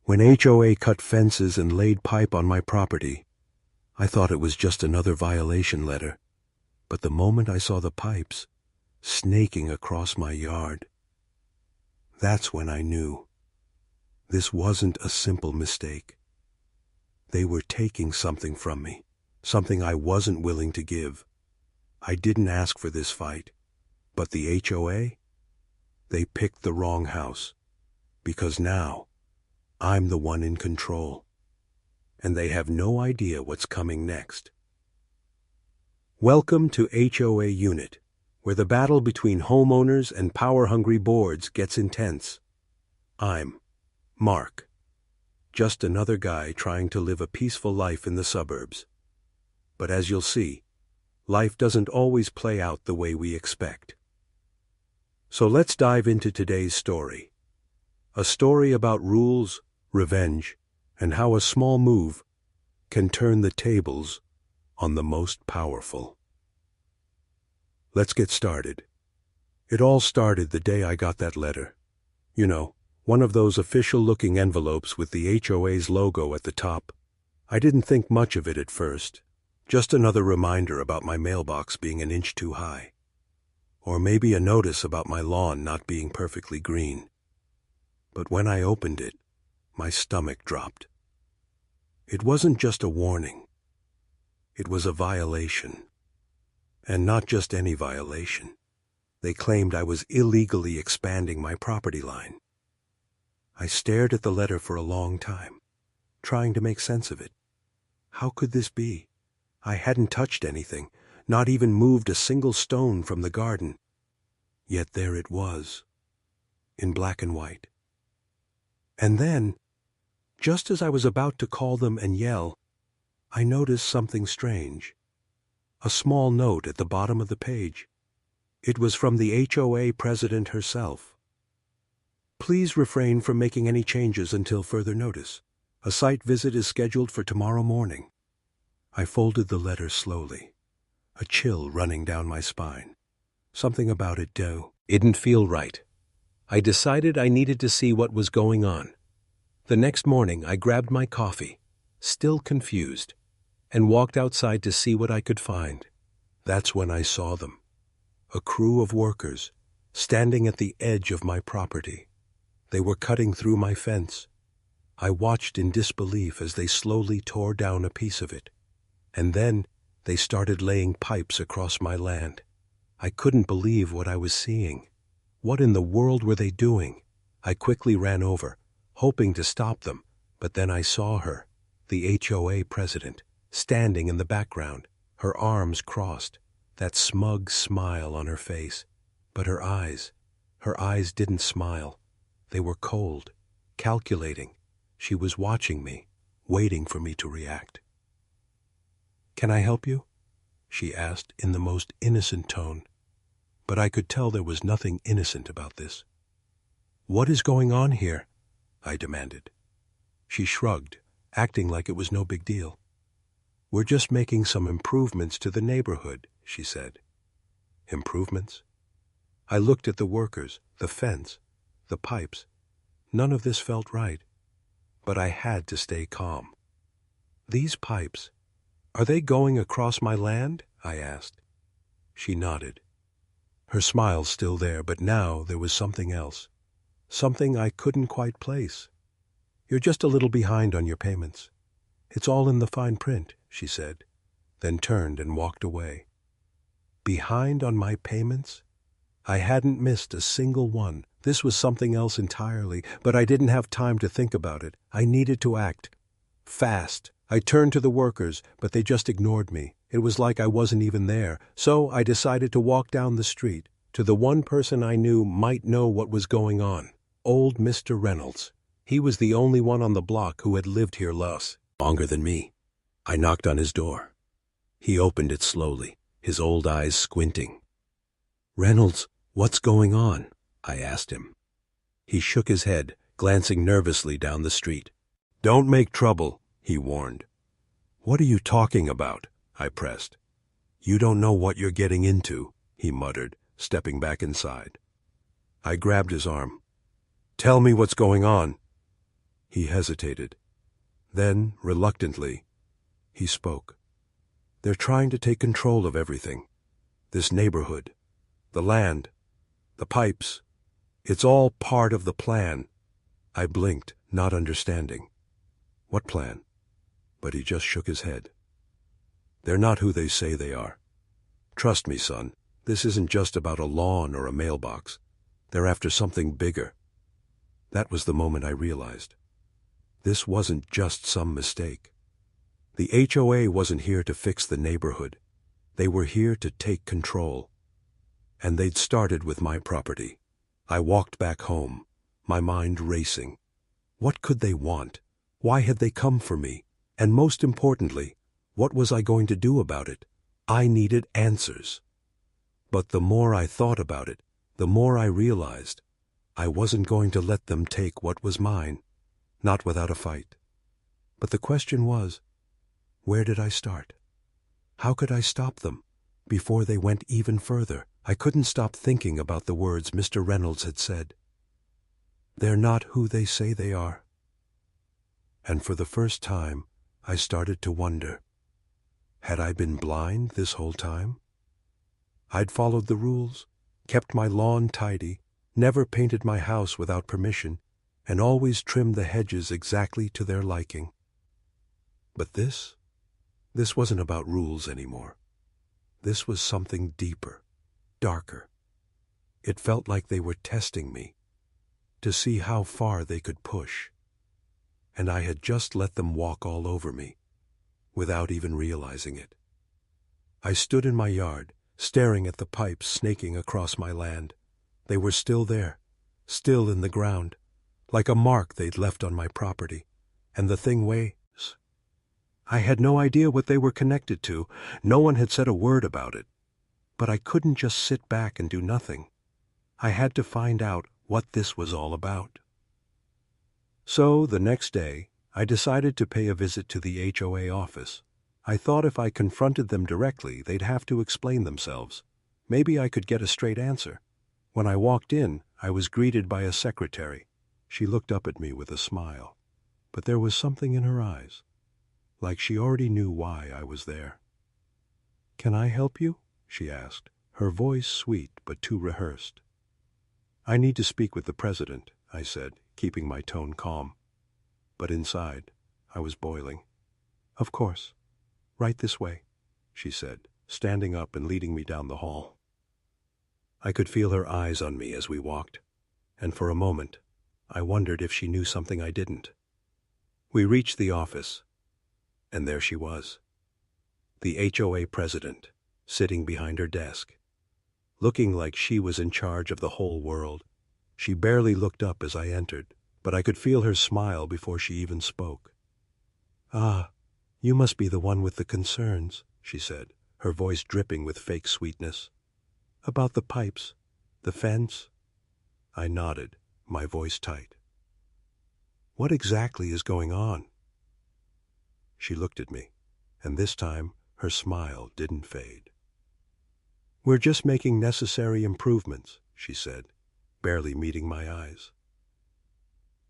When HOA cut fences and laid pipe on my property, I thought it was just another violation letter. But the moment I saw the pipes snaking across my yard, that's when I knew. This wasn't a simple mistake. They were taking something from me, something I wasn't willing to give. I didn't ask for this fight, but the HOA, they picked the wrong house, because now I'm the one in control, and they have no idea what's coming next. Welcome to HOA Unit, where the battle between homeowners and power-hungry boards gets intense. I'm Mark, just another guy trying to live a peaceful life in the suburbs. But as you'll see, life doesn't always play out the way we expect. So let's dive into today's story. A story about rules, revenge, and how a small move can turn the tables on the most powerful. Let's get started. It all started the day I got that letter. You know, one of those official-looking envelopes with the HOA's logo at the top. I didn't think much of it at first. Just another reminder about my mailbox being an inch too high. Or maybe a notice about my lawn not being perfectly green. But when I opened it, my stomach dropped. It wasn't just a warning. It was a violation. And not just any violation. They claimed I was illegally expanding my property line. I stared at the letter for a long time, trying to make sense of it. How could this be? I hadn't touched anything, not even moved a single stone from the garden. Yet there it was, in black and white. And then, just as I was about to call them and yell, I noticed something strange. A small note at the bottom of the page. It was from the HOA president herself. Please refrain from making any changes until further notice. A site visit is scheduled for tomorrow morning. I folded the letter slowly, a chill running down my spine. Something about it didn't feel right. I decided I needed to see what was going on. The next morning I grabbed my coffee, still confused, and walked outside to see what I could find. That's when I saw them. A crew of workers, standing at the edge of my property. They were cutting through my fence. I watched in disbelief as they slowly tore down a piece of it. And then they started laying pipes across my land. I couldn't believe what I was seeing. What in the world were they doing? I quickly ran over, hoping to stop them, but then I saw her, the HOA president, standing in the background, her arms crossed, that smug smile on her face. But her eyes didn't smile. They were cold, calculating. She was watching me, waiting for me to react. "Can I help you?" she asked in the most innocent tone. But I could tell there was nothing innocent about this. "What is going on here?" I demanded. She shrugged, acting like it was no big deal. "We're just making some improvements to the neighborhood," she said. Improvements? I looked at the workers, the fence, the pipes. None of this felt right. But I had to stay calm. "These pipes, are they going across my land?" I asked. She nodded. Her smile's still there, but now there was something else. Something I couldn't quite place. "You're just a little behind on your payments. It's all in the fine print," she said, then turned and walked away. Behind on my payments? I hadn't missed a single one. This was something else entirely, but I didn't have time to think about it. I needed to act. Fast. I turned to the workers, but they just ignored me. It was like I wasn't even there. So I decided to walk down the street to the one person I knew might know what was going on. Old Mr. Reynolds. He was the only one on the block who had lived here longer than me. I knocked on his door. He opened it slowly, his old eyes squinting. "Reynolds, what's going on?" I asked him. He shook his head, glancing nervously down the street. "Don't make trouble," he warned. "What are you talking about?" I pressed. "You don't know what you're getting into," he muttered, stepping back inside. I grabbed his arm. "Tell me what's going on." He hesitated. Then, reluctantly, he spoke. They're trying to take control of everything. This neighborhood, the land, the pipes. It's all part of the plan. I blinked, not understanding. What plan? But he just shook his head. They're not who they say they are. Trust me, son, this isn't just about a lawn or a mailbox. They're after something bigger. That was the moment I realized. This wasn't just some mistake. The HOA wasn't here to fix the neighborhood. They were here to take control. And they'd started with my property. I walked back home, my mind racing. What could they want? Why had they come for me? And most importantly, what was I going to do about it? I needed answers. But the more I thought about it, the more I realized I wasn't going to let them take what was mine, not without a fight. But the question was, where did I start? How could I stop them before they went even further? I couldn't stop thinking about the words Mr. Reynolds had said. They're not who they say they are. And for the first time, I started to wonder, had I been blind this whole time? I'd followed the rules, kept my lawn tidy, never painted my house without permission, and always trimmed the hedges exactly to their liking. But this wasn't about rules anymore. This was something deeper, darker. It felt like they were testing me, to see how far they could push. And I had just let them walk all over me, without even realizing it. I stood in my yard, staring at the pipes snaking across my land. They were still there, still in the ground, like a mark they'd left on my property. And the thing was, I had no idea what they were connected to. No one had said a word about it. But I couldn't just sit back and do nothing. I had to find out what this was all about. So, the next day, I decided to pay a visit to the HOA office. I thought if I confronted them directly, they'd have to explain themselves. Maybe I could get a straight answer. When I walked in, I was greeted by a secretary. She looked up at me with a smile. But there was something in her eyes, like she already knew why I was there. "Can I help you?" she asked, her voice sweet but too rehearsed. "I need to speak with the president," I said, keeping my tone calm. But inside, I was boiling. "Of course. Right this way," she said, standing up and leading me down the hall. I could feel her eyes on me as we walked, and for a moment, I wondered if she knew something I didn't. We reached the office, and there she was, the HOA president, sitting behind her desk, looking like she was in charge of the whole world. She barely looked up as I entered, but I could feel her smile before she even spoke. "Ah, you must be the one with the concerns," she said, her voice dripping with fake sweetness. "About the pipes, the fence?" I nodded, my voice tight. "What exactly is going on?" She looked at me, and this time her smile didn't fade. "We're just making necessary improvements," she said, barely meeting my eyes.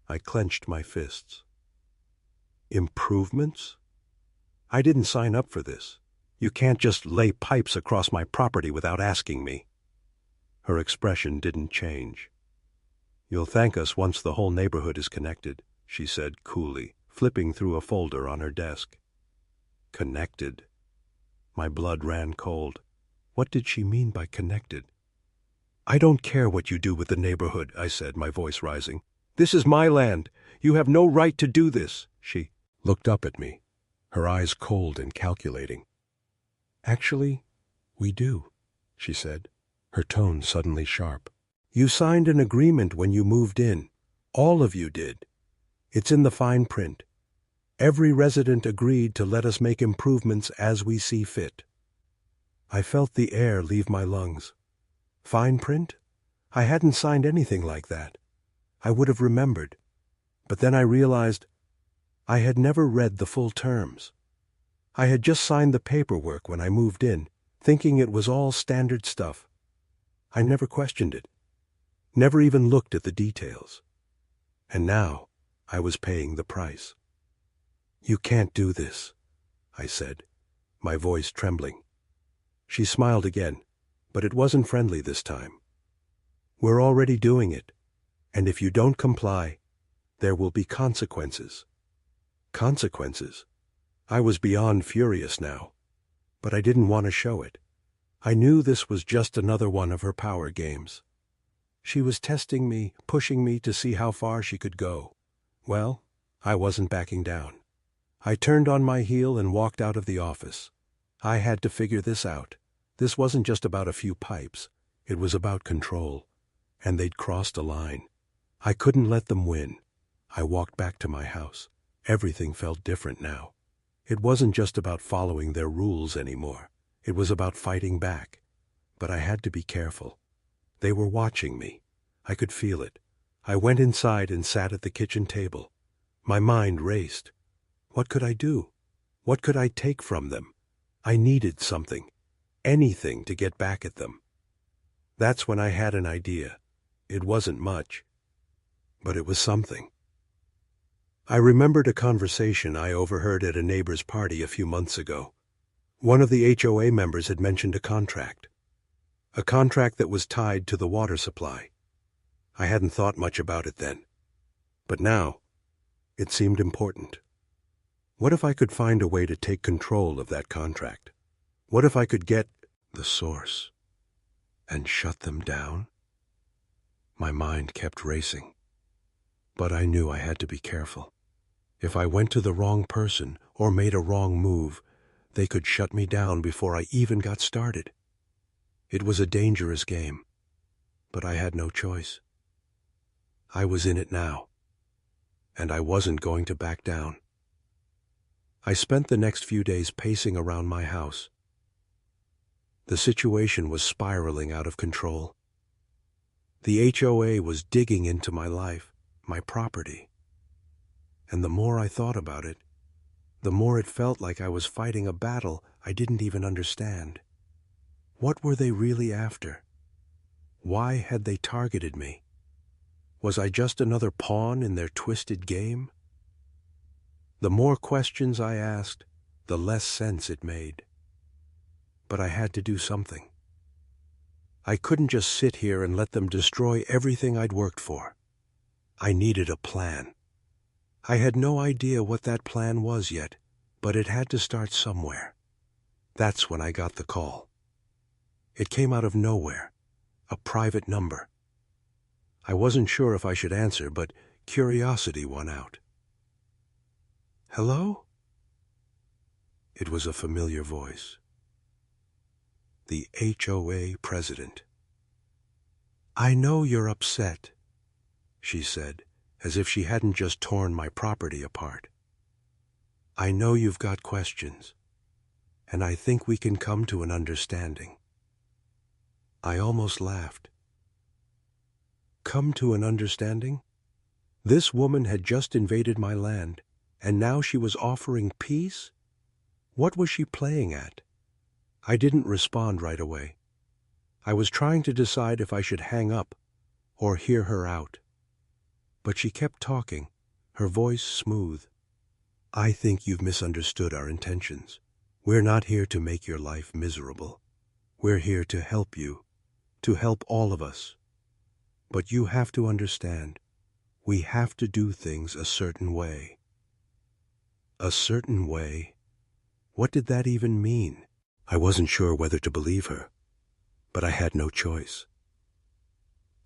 I clenched my fists. "Improvements? I didn't sign up for this. You can't just lay pipes across my property without asking me." Her expression didn't change. "You'll thank us once the whole neighborhood is connected," she said coolly, flipping through a folder on her desk. Connected? My blood ran cold. What did she mean by connected? "I don't care what you do with the neighborhood," I said, my voice rising. "This is my land. You have no right to do this." She looked up at me, her eyes cold and calculating. "Actually, we do," she said, her tone suddenly sharp. "You signed an agreement when you moved in. All of you did. It's in the fine print. Every resident agreed to let us make improvements as we see fit." I felt the air leave my lungs. Fine print? I hadn't signed anything like that. I would have remembered. But then I realized I had never read the full terms. I had just signed the paperwork when I moved in, thinking it was all standard stuff. I never questioned it, never even looked at the details. And now I was paying the price. "You can't do this," I said, my voice trembling. She smiled again, but it wasn't friendly this time. "We're already doing it, and if you don't comply, there will be consequences." Consequences? I was beyond furious now, but I didn't want to show it. I knew this was just another one of her power games. She was testing me, pushing me to see how far she could go. Well, I wasn't backing down. I turned on my heel and walked out of the office. I had to figure this out. This wasn't just about a few pipes. It was about control. And they'd crossed a line. I couldn't let them win. I walked back to my house. Everything felt different now. It wasn't just about following their rules anymore. It was about fighting back. But I had to be careful. They were watching me. I could feel it. I went inside and sat at the kitchen table. My mind raced. What could I do? What could I take from them? I needed something, anything to get back at them. That's when I had an idea. It wasn't much, but it was something. I remembered a conversation I overheard at a neighbor's party a few months ago. One of the HOA members had mentioned a contract that was tied to the water supply. I hadn't thought much about it then, but now it seemed important. What if I could find a way to take control of that contract? What if I could get the source and shut them down? My mind kept racing, but I knew I had to be careful. If I went to the wrong person or made a wrong move, they could shut me down before I even got started. It was a dangerous game, but I had no choice. I was in it now, and I wasn't going to back down. I spent the next few days pacing around my house. The situation was spiraling out of control. The HOA was digging into my life, my property. And the more I thought about it, the more it felt like I was fighting a battle I didn't even understand. What were they really after? Why had they targeted me? Was I just another pawn in their twisted game? The more questions I asked, the less sense it made. But I had to do something. I couldn't just sit here and let them destroy everything I'd worked for. I needed a plan. I had no idea what that plan was yet, but it had to start somewhere. That's when I got the call. It came out of nowhere, a private number. I wasn't sure if I should answer, but curiosity won out. "Hello?" It was a familiar voice. The HOA president. "I know you're upset," she said, as if she hadn't just torn my property apart. "I know you've got questions, and I think we can come to an understanding." I almost laughed. Come to an understanding? This woman had just invaded my land, and now she was offering peace? What was she playing at? I didn't respond right away. I was trying to decide if I should hang up or hear her out. But she kept talking, her voice smooth. "I think you've misunderstood our intentions. We're not here to make your life miserable. We're here to help you, to help all of us. But you have to understand, we have to do things a certain way." A certain way? What did that even mean? I wasn't sure whether to believe her, but I had no choice.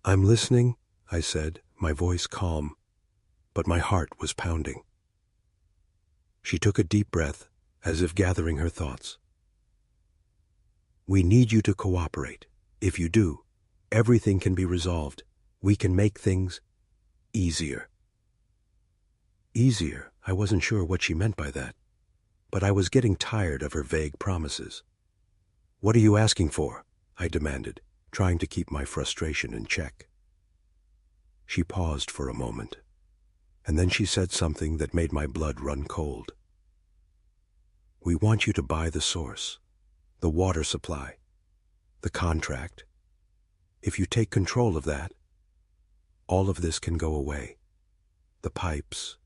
"I'm listening," I said, my voice calm, but my heart was pounding. She took a deep breath, as if gathering her thoughts. "We need you to cooperate. If you do, everything can be resolved. We can make things easier." Easier? I wasn't sure what she meant by that, but I was getting tired of her vague promises. "What are you asking for?" I demanded, trying to keep my frustration in check. She paused for a moment, and then she said something that made my blood run cold. "We want you to buy the source, the water supply, the contract. If you take control of that, all of this can go away. The pipes,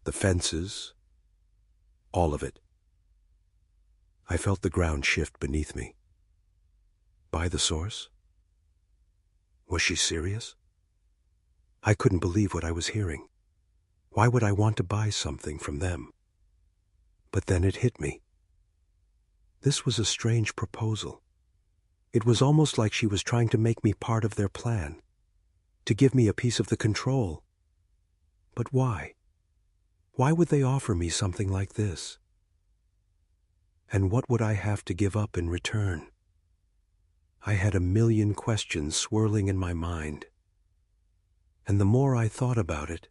the fences, all of it. I felt the ground shift beneath me. Buy the source? Was she serious? I couldn't believe what I was hearing. Why would I want to buy something from them? But then it hit me. This was a strange proposal. It was almost like she was trying to make me part of their plan, to give me a piece of the control. But why? Why would they offer me something like this? And what would I have to give up in return? I had a million questions swirling in my mind. And the more I thought about it,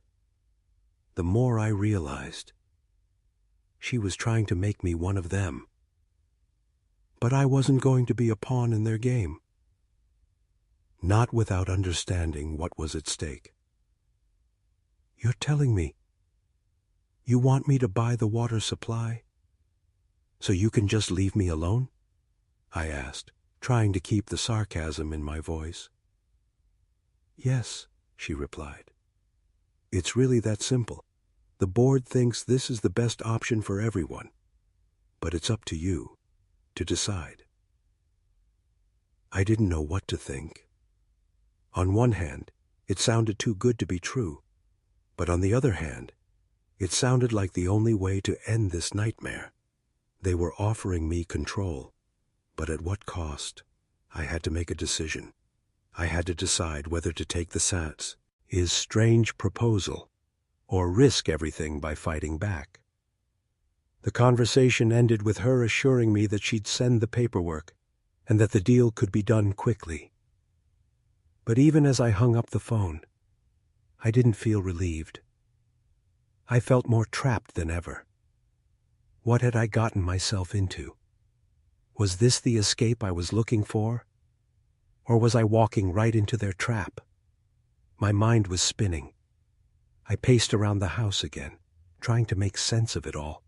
the more I realized she was trying to make me one of them. But I wasn't going to be a pawn in their game. Not without understanding what was at stake. You're telling me you want me to buy the water supply so you can just leave me alone? I asked, trying to keep the sarcasm in my voice. Yes, she replied. It's really that simple. The board thinks this is the best option for everyone, but it's up to you to decide. I didn't know what to think. On one hand, it sounded too good to be true, but on the other hand, it sounded like the only way to end this nightmare. They were offering me control, but at what cost? I had to make a decision. I had to decide whether to take the his strange proposal or risk everything by fighting back. The conversation ended with her assuring me that she'd send the paperwork and that the deal could be done quickly. But even as I hung up the phone, I didn't feel relieved. I felt more trapped than ever. What had I gotten myself into? Was this the escape I was looking for? Or was I walking right into their trap? My mind was spinning. I paced around the house again, trying to make sense of it all.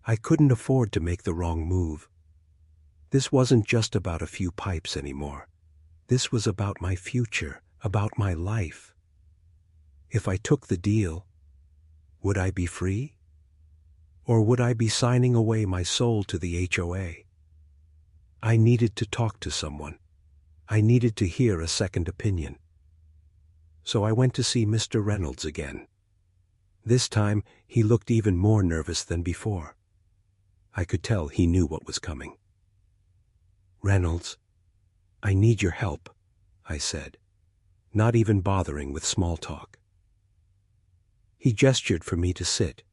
I couldn't afford to make the wrong move. This wasn't just about a few pipes anymore. This was about my future, about my life. If I took the deal, would I be free? Or would I be signing away my soul to the HOA? I needed to talk to someone. I needed to hear a second opinion. So I went to see Mr. Reynolds again. This time, he looked even more nervous than before. I could tell he knew what was coming. "Reynolds, I need your help," I said, not even bothering with small talk. He gestured for me to sit,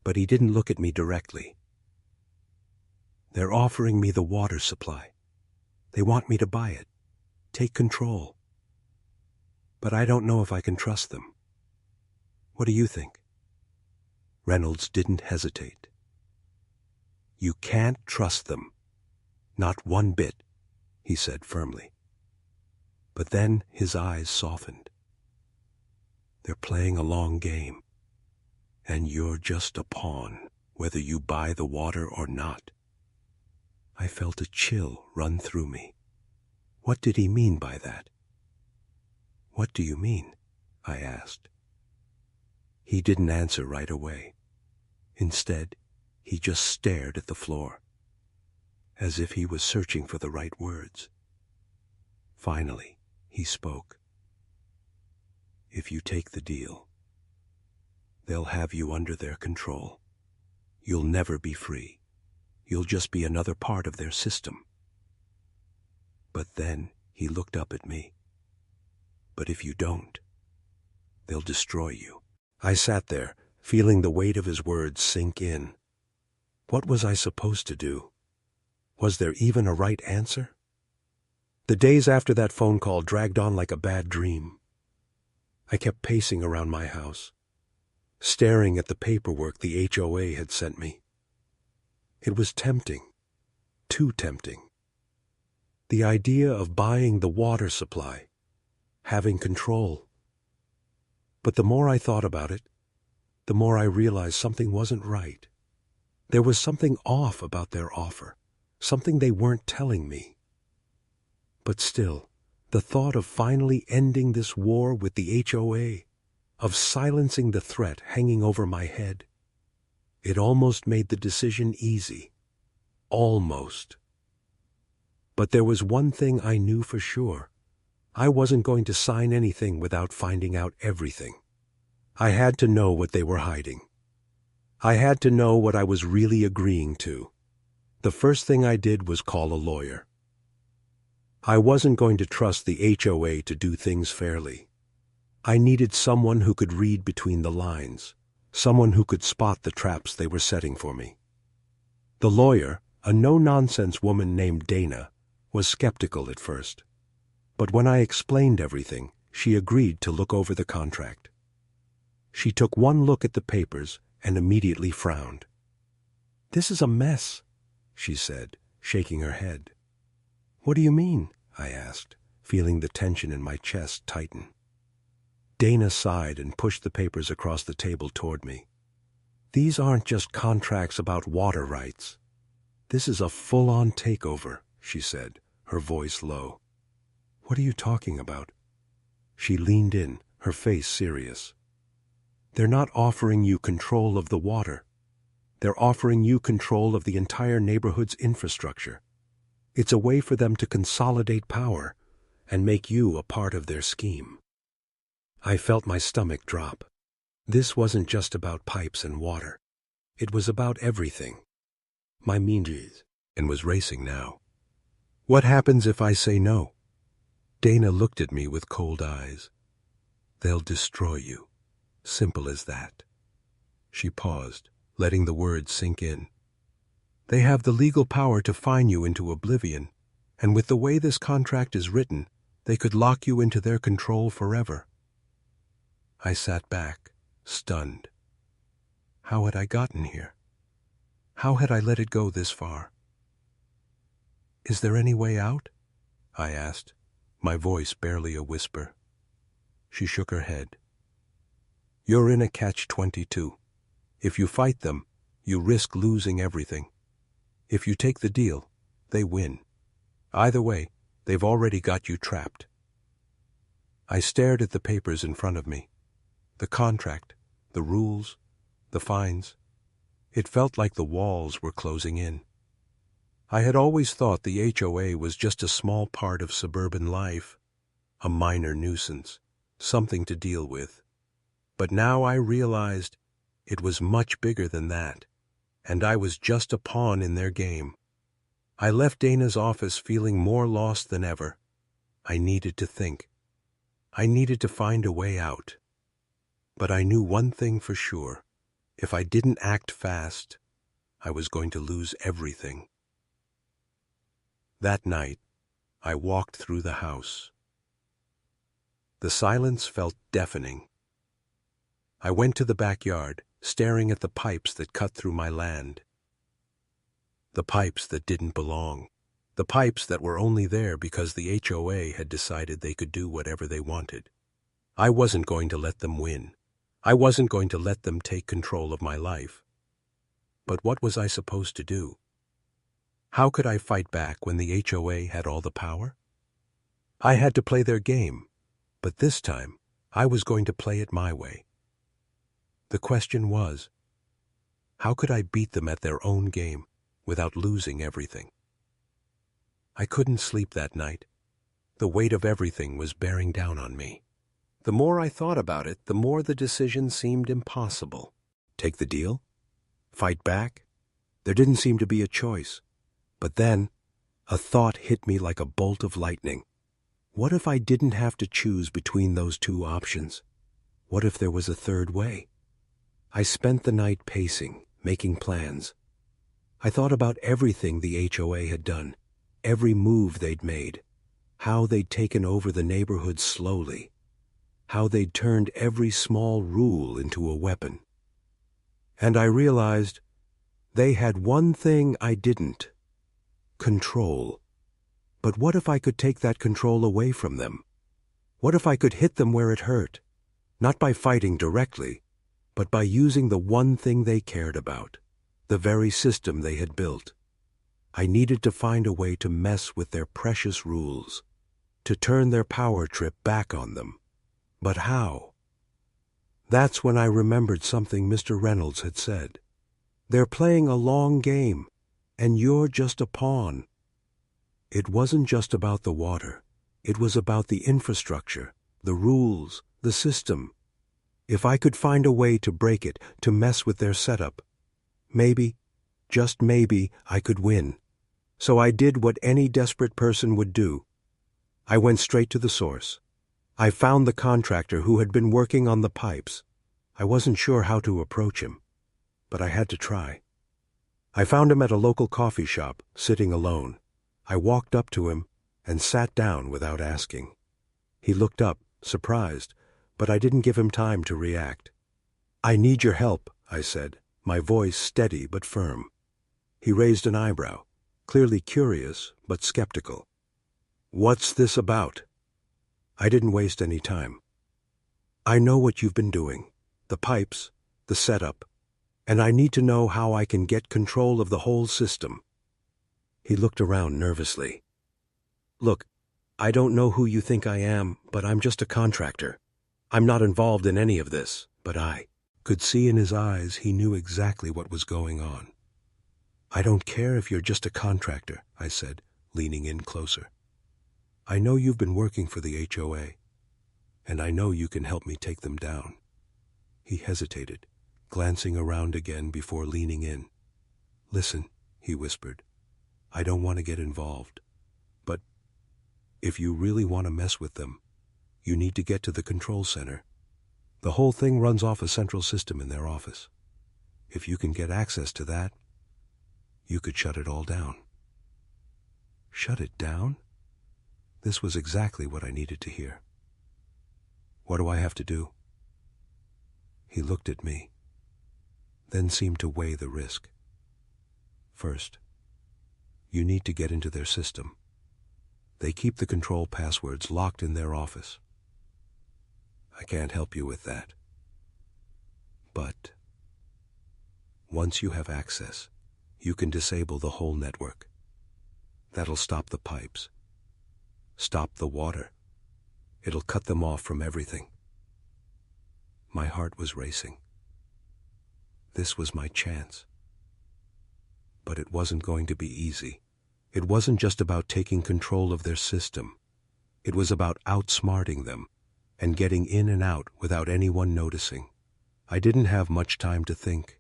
but he didn't look at me directly. "They're offering me the water supply. They want me to buy it, take control. But I don't know if I can trust them. What do you think?" Reynolds didn't hesitate. "You can't trust them. Not one bit," he said firmly. But then his eyes softened. "They're playing a long game, and you're just a pawn, whether you buy the water or not." I felt a chill run through me. What did he mean by that? "What do you mean?" I asked. He didn't answer right away. Instead, he just stared at the floor, as if he was searching for the right words. Finally, he spoke. "If you take the deal, they'll have you under their control. You'll never be free. You'll just be another part of their system." But then he looked up at me. "But if you don't, they'll destroy you." I sat there, feeling the weight of his words sink in. What was I supposed to do? Was there even a right answer? The days after that phone call dragged on like a bad dream. I kept pacing around my house, staring at the paperwork the HOA had sent me. It was tempting, too tempting. The idea of buying the water supply, having control. But the more I thought about it, the more I realized something wasn't right. There was something off about their offer, something they weren't telling me. But still, the thought of finally ending this war with the HOA of silencing the threat hanging over my head. It almost made the decision easy. Almost. But there was one thing I knew for sure. I wasn't going to sign anything without finding out everything. I had to know what they were hiding. I had to know what I was really agreeing to. The first thing I did was call a lawyer. I wasn't going to trust the HOA to do things fairly. I needed someone who could read between the lines, someone who could spot the traps they were setting for me. The lawyer, a no-nonsense woman named Dana, was skeptical at first. But when I explained everything, she agreed to look over the contract. She took one look at the papers and immediately frowned. "This is a mess," she said, shaking her head. "What do you mean?" I asked, feeling the tension in my chest tighten. Dana sighed and pushed the papers across the table toward me. "These aren't just contracts about water rights. This is a full-on takeover," she said, her voice low. "What are you talking about?" She leaned in, her face serious. "They're not offering you control of the water. They're offering you control of the entire neighborhood's infrastructure. It's a way for them to consolidate power and make you a part of their scheme." I felt my stomach drop. This wasn't just about pipes and water. It was about everything. My meninges and was racing now. "What happens if I say no?" Dana looked at me with cold eyes. "They'll destroy you. Simple as that." She paused, letting the words sink in. "They have the legal power to fine you into oblivion, and with the way this contract is written, they could lock you into their control forever." I sat back, stunned. How had I gotten here? How had I let it go this far? "Is there any way out?" I asked, my voice barely a whisper. She shook her head. "You're in a catch-22. If you fight them, you risk losing everything. If you take the deal, they win. Either way, they've already got you trapped." I stared at the papers in front of me. The contract, the rules, the fines. It felt like the walls were closing in. I had always thought the HOA was just a small part of suburban life, a minor nuisance, something to deal with. But now I realized it was much bigger than that, and I was just a pawn in their game. I left Dana's office feeling more lost than ever. I needed to think. I needed to find a way out. But I knew one thing for sure. If I didn't act fast, I was going to lose everything. That night, I walked through the house. The silence felt deafening. I went to the backyard, staring at the pipes that cut through my land. The pipes that didn't belong. The pipes that were only there because the HOA had decided they could do whatever they wanted. I wasn't going to let them win. I wasn't going to let them take control of my life. But what was I supposed to do? How could I fight back when the HOA had all the power? I had to play their game, but this time I was going to play it my way. The question was, how could I beat them at their own game without losing everything? I couldn't sleep that night. The weight of everything was bearing down on me. The more I thought about it, the more the decision seemed impossible. Take the deal? Fight back? There didn't seem to be a choice. But then, a thought hit me like a bolt of lightning. What if I didn't have to choose between those two options? What if there was a third way? I spent the night pacing, making plans. I thought about everything the HOA had done, every move they'd made, how they'd taken over the neighborhood slowly, how they'd turned every small rule into a weapon. And I realized they had one thing I didn't: control. But what if I could take that control away from them? What if I could hit them where it hurt? Not by fighting directly, but by using the one thing they cared about, the very system they had built. I needed to find a way to mess with their precious rules, to turn their power trip back on them. But how? That's when I remembered something Mr. Reynolds had said. They're playing a long game, and you're just a pawn. It wasn't just about the water. It was about the infrastructure, the rules, the system. If I could find a way to break it, to mess with their setup, maybe, just maybe, I could win. So I did what any desperate person would do. I went straight to the source. I found the contractor who had been working on the pipes. I wasn't sure how to approach him, but I had to try. I found him at a local coffee shop, sitting alone. I walked up to him and sat down without asking. He looked up, surprised, but I didn't give him time to react. "I need your help," I said, my voice steady but firm. He raised an eyebrow, clearly curious but skeptical. "What's this about?" I didn't waste any time. "I know what you've been doing, the pipes, the setup, and I need to know how I can get control of the whole system." He looked around nervously. "Look, I don't know who you think I am, but I'm just a contractor. I'm not involved in any of this, but I could see in his eyes he knew exactly what was going on. "I don't care if you're just a contractor," I said, leaning in closer. "I know you've been working for the HOA, and I know you can help me take them down." He hesitated, glancing around again before leaning in. "Listen," he whispered, "I don't want to get involved, but if you really want to mess with them, you need to get to the control center. The whole thing runs off a central system in their office. If you can get access to that, you could shut it all down." Shut it down? This was exactly what I needed to hear. "What do I have to do?" He looked at me, then seemed to weigh the risk. "First, you need to get into their system. They keep the control passwords locked in their office. I can't help you with that. But once you have access, you can disable the whole network. That'll stop the pipes, stop the water. It'll cut them off from everything." My heart was racing. This was my chance. But it wasn't going to be easy. It wasn't just about taking control of their system. It was about outsmarting them and getting in and out without anyone noticing. I didn't have much time to think.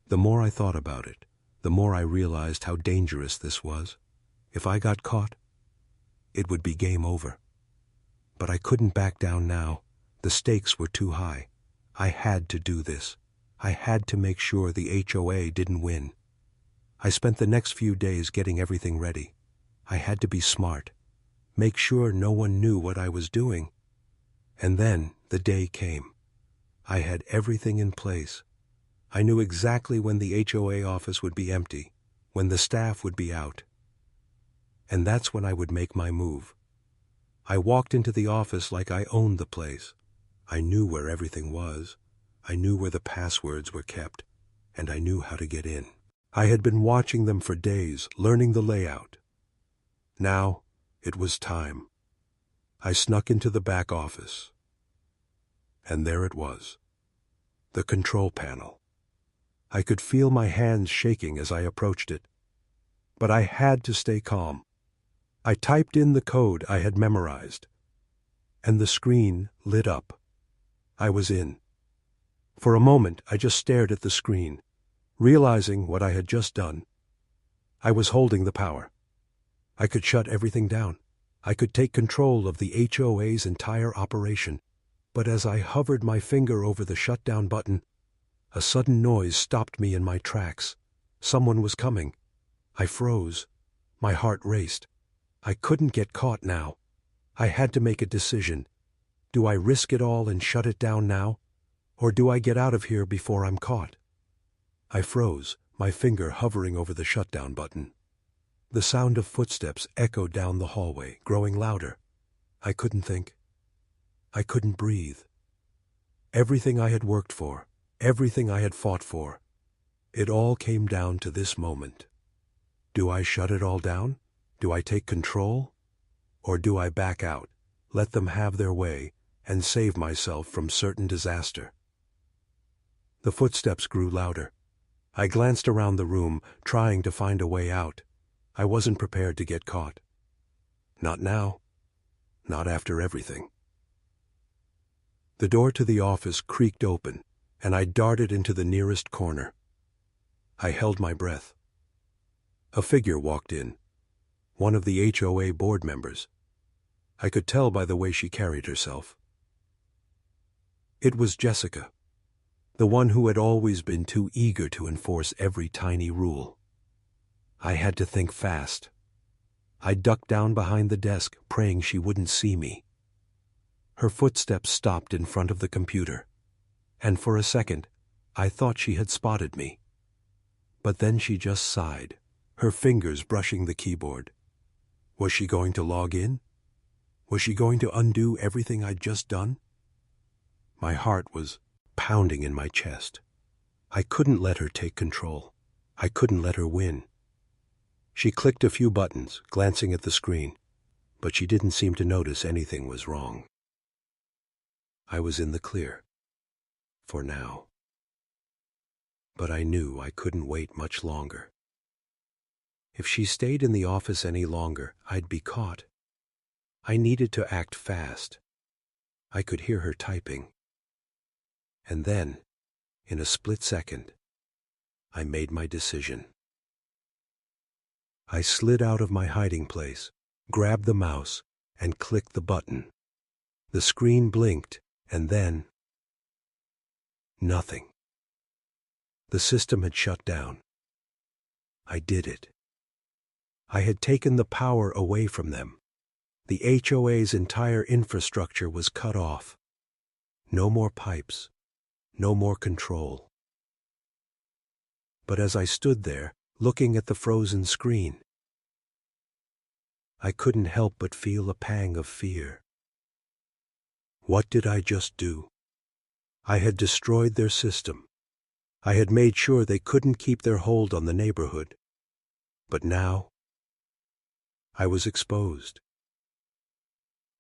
The more I thought about it, the more I realized how dangerous this was. If I got caught, it would be game over. But I couldn't back down now. The stakes were too high. I had to do this. I had to make sure the HOA didn't win. I spent the next few days getting everything ready. I had to be smart, make sure no one knew what I was doing. And then the day came. I had everything in place. I knew exactly when the HOA office would be empty, when the staff would be out. And that's when I would make my move. I walked into the office like I owned the place. I knew where everything was. I knew where the passwords were kept, and I knew how to get in. I had been watching them for days, learning the layout. Now it was time. I snuck into the back office. And there it was, the control panel. I could feel my hands shaking as I approached it. But I had to stay calm. I typed in the code I had memorized, and the screen lit up. I was in. For a moment, I just stared at the screen, realizing what I had just done. I was holding the power. I could shut everything down. I could take control of the HOA's entire operation. But as I hovered my finger over the shutdown button, a sudden noise stopped me in my tracks. Someone was coming. I froze. My heart raced. I couldn't get caught now. I had to make a decision. Do I risk it all and shut it down now? Or do I get out of here before I'm caught? I froze, my finger hovering over the shutdown button. The sound of footsteps echoed down the hallway, growing louder. I couldn't think. I couldn't breathe. Everything I had worked for, everything I had fought for, it all came down to this moment. Do I shut it all down? Do I take control? Or do I back out, let them have their way, and save myself from certain disaster? The footsteps grew louder. I glanced around the room, trying to find a way out. I wasn't prepared to get caught. Not now. Not after everything. The door to the office creaked open, and I darted into the nearest corner. I held my breath. A figure walked in, one of the HOA board members. I could tell by the way she carried herself. It was Jessica, the one who had always been too eager to enforce every tiny rule. I had to think fast. I ducked down behind the desk, praying she wouldn't see me. Her footsteps stopped in front of the computer, and for a second, I thought she had spotted me. But then she just sighed, her fingers brushing the keyboard. Was she going to log in? Was she going to undo everything I'd just done? My heart was pounding in my chest. I couldn't let her take control. I couldn't let her win. She clicked a few buttons, glancing at the screen, but she didn't seem to notice anything was wrong. I was in the clear. For now. But I knew I couldn't wait much longer. If she stayed in the office any longer, I'd be caught. I needed to act fast. I could hear her typing. And then, in a split second, I made my decision. I slid out of my hiding place, grabbed the mouse, and clicked the button. The screen blinked, and then nothing. The system had shut down. I did it. I had taken the power away from them. The HOA's entire infrastructure was cut off. No more pipes. No more control. But as I stood there, looking at the frozen screen, I couldn't help but feel a pang of fear. What did I just do? I had destroyed their system. I had made sure they couldn't keep their hold on the neighborhood. But now, I was exposed.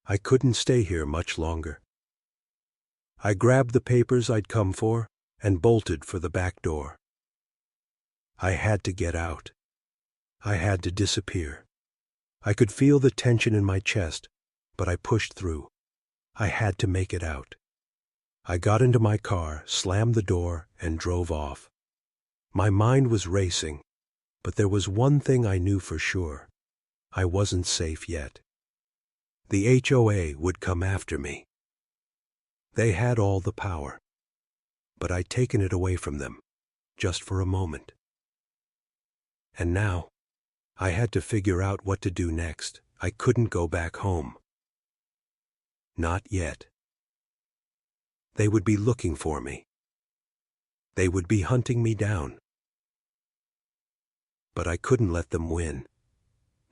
I couldn't stay here much longer. I grabbed the papers I'd come for and bolted for the back door. I had to get out. I had to disappear. I could feel the tension in my chest, but I pushed through. I had to make it out. I got into my car, slammed the door, and drove off. My mind was racing, but there was one thing I knew for sure. I wasn't safe yet. The HOA would come after me. They had all the power, but I'd taken it away from them, just for a moment. And now, I had to figure out what to do next. I couldn't go back home. Not yet. They would be looking for me. They would be hunting me down. But I couldn't let them win.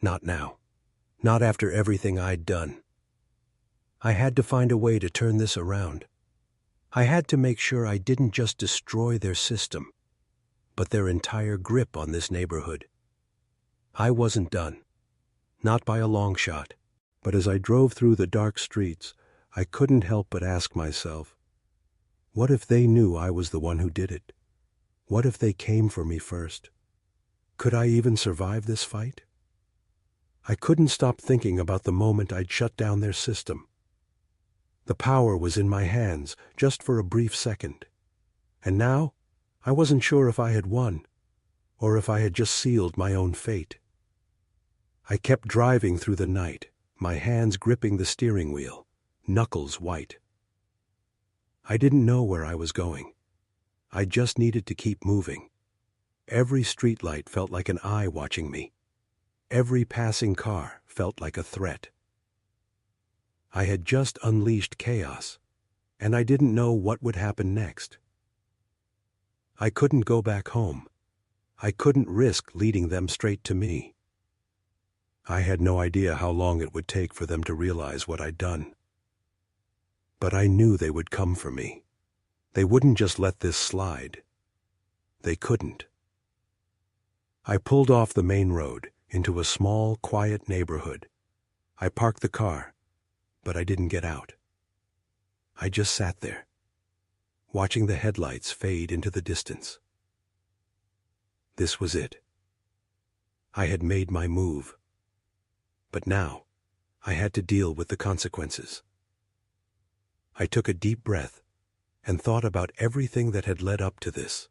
Not now. Not after everything I'd done. I had to find a way to turn this around. I had to make sure I didn't just destroy their system, but their entire grip on this neighborhood. I wasn't done. Not by a long shot. But as I drove through the dark streets, I couldn't help but ask myself, what if they knew I was the one who did it? What if they came for me first? Could I even survive this fight? I couldn't stop thinking about the moment I'd shut down their system. The power was in my hands, just for a brief second. And now, I wasn't sure if I had won, or if I had just sealed my own fate. I kept driving through the night, my hands gripping the steering wheel, knuckles white. I didn't know where I was going. I just needed to keep moving. Every streetlight felt like an eye watching me. Every passing car felt like a threat. I had just unleashed chaos, and I didn't know what would happen next. I couldn't go back home. I couldn't risk leading them straight to me. I had no idea how long it would take for them to realize what I'd done. But I knew they would come for me. They wouldn't just let this slide. They couldn't. I pulled off the main road into a small, quiet neighborhood. I parked the car, but I didn't get out. I just sat there, watching the headlights fade into the distance. This was it. I had made my move. But now, I had to deal with the consequences. I took a deep breath and thought about everything that had led up to this.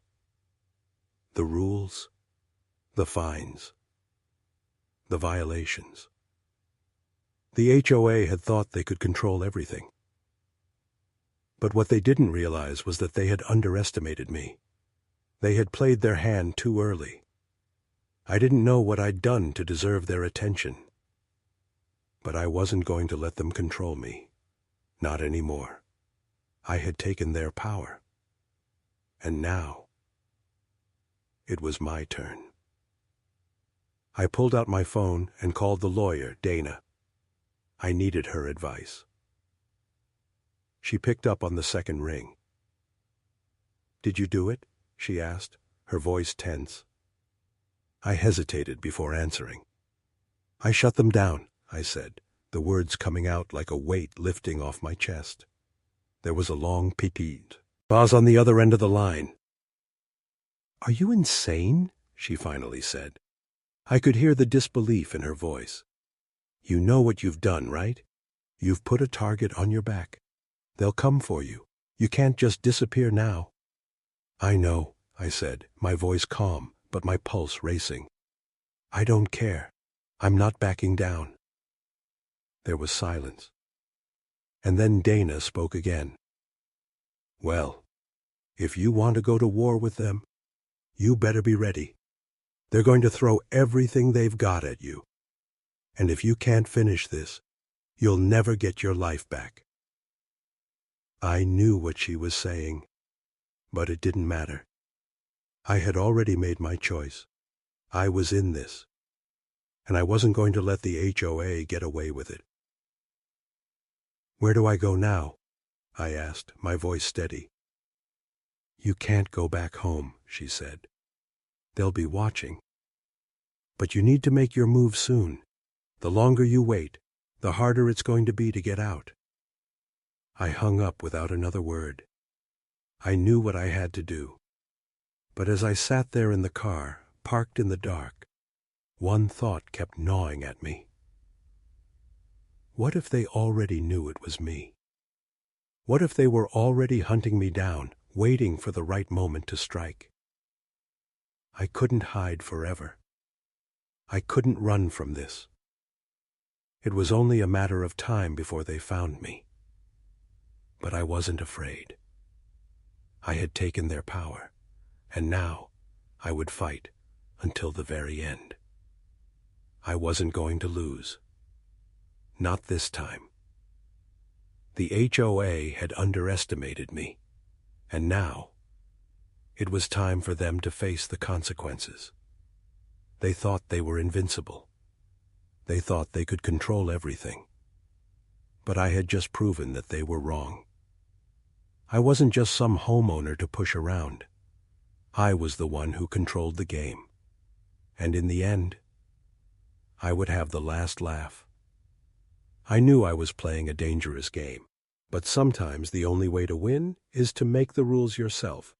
The rules, the fines, the violations. The HOA had thought they could control everything. But what they didn't realize was that they had underestimated me. They had played their hand too early. I didn't know what I'd done to deserve their attention. But I wasn't going to let them control me. Not anymore. I had taken their power. And now, it was my turn. I pulled out my phone and called the lawyer, Dana. I needed her advice. She picked up on the second ring. "Did you do it?" she asked, her voice tense. I hesitated before answering. "I shut them down," I said, the words coming out like a weight lifting off my chest. There was a long peep. Pause on the other end of the line. "Are you insane?" she finally said. I could hear the disbelief in her voice. "You know what you've done, right? You've put a target on your back. They'll come for you. You can't just disappear now." "I know," I said, my voice calm, but my pulse racing. "I don't care. I'm not backing down." There was silence. And then Dana spoke again. "Well, if you want to go to war with them, you better be ready. They're going to throw everything they've got at you. And if you can't finish this, you'll never get your life back." I knew what she was saying, but it didn't matter. I had already made my choice. I was in this, and I wasn't going to let the HOA get away with it. "Where do I go now?" I asked, my voice steady. "You can't go back home," she said. "They'll be watching. But you need to make your move soon. The longer you wait, the harder it's going to be to get out." I hung up without another word. I knew what I had to do. But as I sat there in the car, parked in the dark, one thought kept gnawing at me. What if they already knew it was me? What if they were already hunting me down, waiting for the right moment to strike? I couldn't hide forever. I couldn't run from this. It was only a matter of time before they found me. But I wasn't afraid. I had taken their power, and now I would fight until the very end. I wasn't going to lose. Not this time. The HOA had underestimated me, and now it was time for them to face the consequences. They thought they were invincible. They thought they could control everything. But I had just proven that they were wrong. I wasn't just some homeowner to push around. I was the one who controlled the game. And in the end, I would have the last laugh. I knew I was playing a dangerous game, but sometimes the only way to win is to make the rules yourself.